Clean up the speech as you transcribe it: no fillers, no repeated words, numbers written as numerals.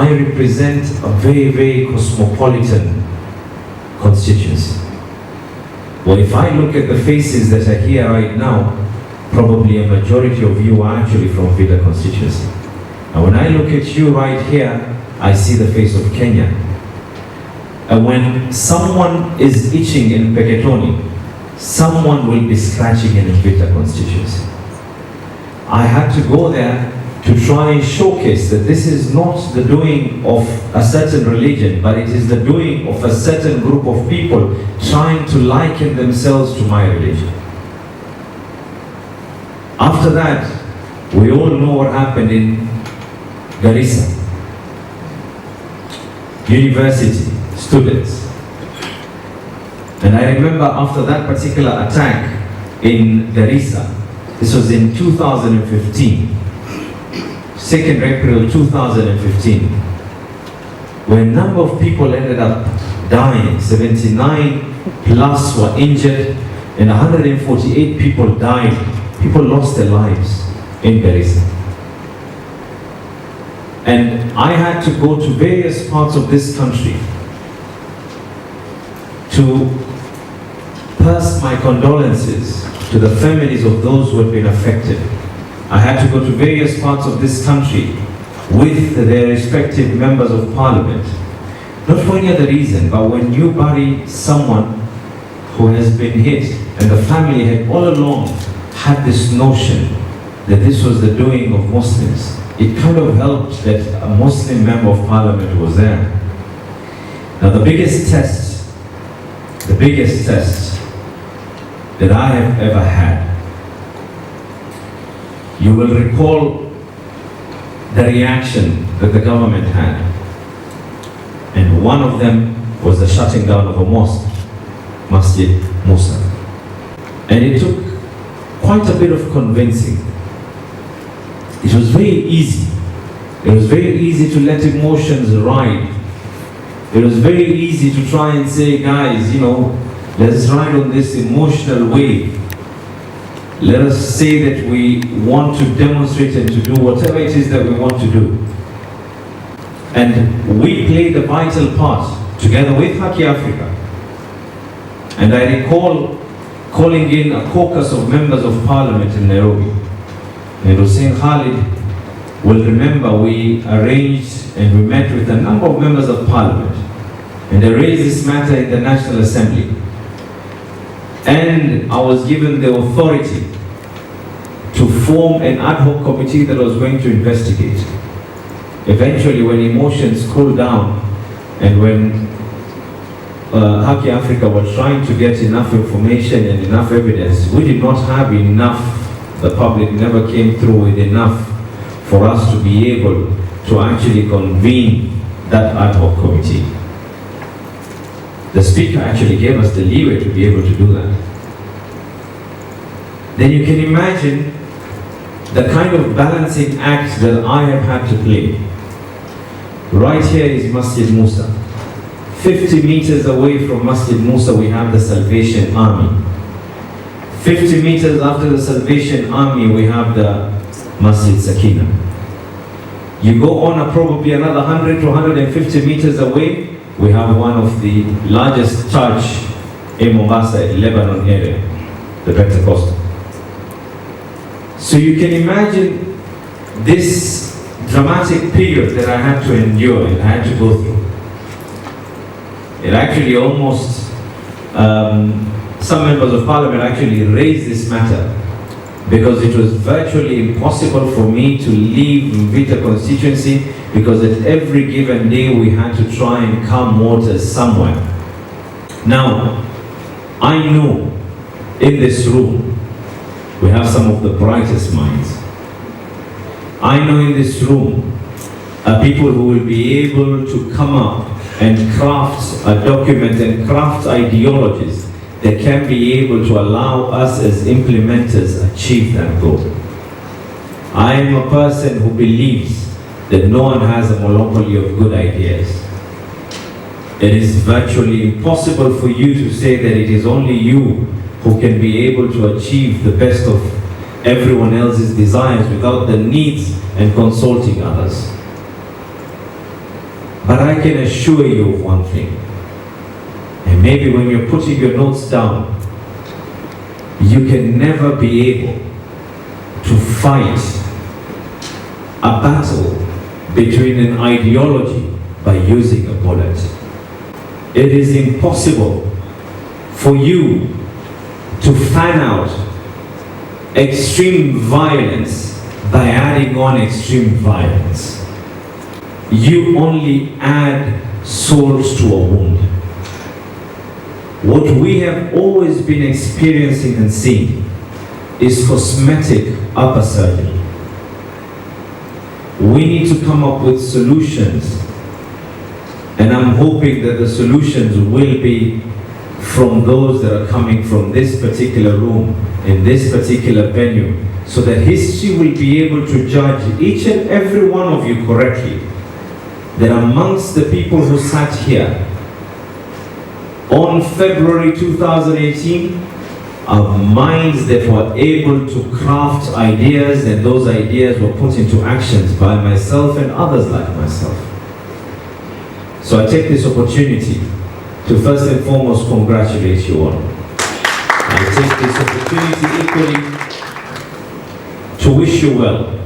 I represent a very, very cosmopolitan constituency. Well, if I look at the faces that are here right now, probably a majority of you are actually from Villa constituency. And when I look at you right here, I see the face of Kenya. And when someone is itching in Peketoni, someone will be scratching in Villa constituency. I had to go there to try and showcase that this is not the doing of a certain religion, but it is the doing of a certain group of people trying to liken themselves to my religion. After that, we all know what happened in Garissa. University students. And I remember after that particular attack in Garissa, this was in 2015, 2nd April 2015, where a number of people ended up dying. 79 plus were injured, and 148 people died. People lost their lives in Garissa. And I had to go to various parts of this country to pass my condolences to the families of those who had been affected. I had to go to various parts of this country with their respective members of parliament. Not for any other reason, but when you bury someone who has been hit, and the family had all along had this notion that this was the doing of Muslims, it kind of helped that a Muslim member of parliament was there. Now the biggest test that I have ever had, you will recall the reaction that the government had. And one of them was the shutting down of a mosque, Masjid Musa. And it took quite a bit of convincing. It was very easy. It was very easy to let emotions ride. It was very easy to try and say, guys, let's ride on this emotional wave. Let us say that we want to demonstrate and to do whatever it is that we want to do. And we played a vital part together with HakiAfrica. And I recall calling in a caucus of members of parliament in Nairobi. And Hussein Khalid will remember we arranged and we met with a number of members of parliament. And they raised this matter in the National Assembly. And I was given the authority to form an ad hoc committee that was going to investigate. Eventually, when emotions cooled down and when HakiAfrica were trying to get enough information and enough evidence, we did not have enough. The public never came through with enough for us to be able to actually convene that ad hoc committee. The Speaker actually gave us the leeway to be able to do that. Then you can imagine the kind of balancing act that I have had to play. Right here is Masjid Musa. 50 meters away from Masjid Musa we have the Salvation Army. 50 meters after the Salvation Army we have the Masjid Sakina. You go on probably another 100 to 150 meters away, we have one of the largest church in Mombasa, Lebanon area, the Pentecostal. So you can imagine this dramatic period that I had to endure and I had to go through. It actually almost, some members of parliament actually raised this matter because it was virtually impossible for me to leave Mvita constituency because at every given day we had to try and calm waters somewhere. Now, I know in this room we have some of the brightest minds. I know in this room are people who will be able to come up and craft a document and craft ideologies that can be able to allow us as implementers achieve that goal. I am a person who believes that no one has a monopoly of good ideas. It is virtually impossible for you to say that it is only you who can be able to achieve the best of everyone else's desires without the needs and consulting others. But I can assure you of one thing, and maybe when you're putting your notes down, you can never be able to fight a battle between an ideology by using a bullet. It is impossible for you to fan out extreme violence by adding on extreme violence. You only add salt to a wound. What we have always been experiencing and seeing is cosmetic upper surgery. We need to come up with solutions, and I'm hoping that the solutions will be from those that are coming from this particular room, in this particular venue, so that history will be able to judge each and every one of you correctly, that amongst the people who sat here on February 2018 are minds that were able to craft ideas, and those ideas were put into actions by myself and others like myself. So I take this opportunity to first and foremost congratulate you all. I take this opportunity equally to wish you well.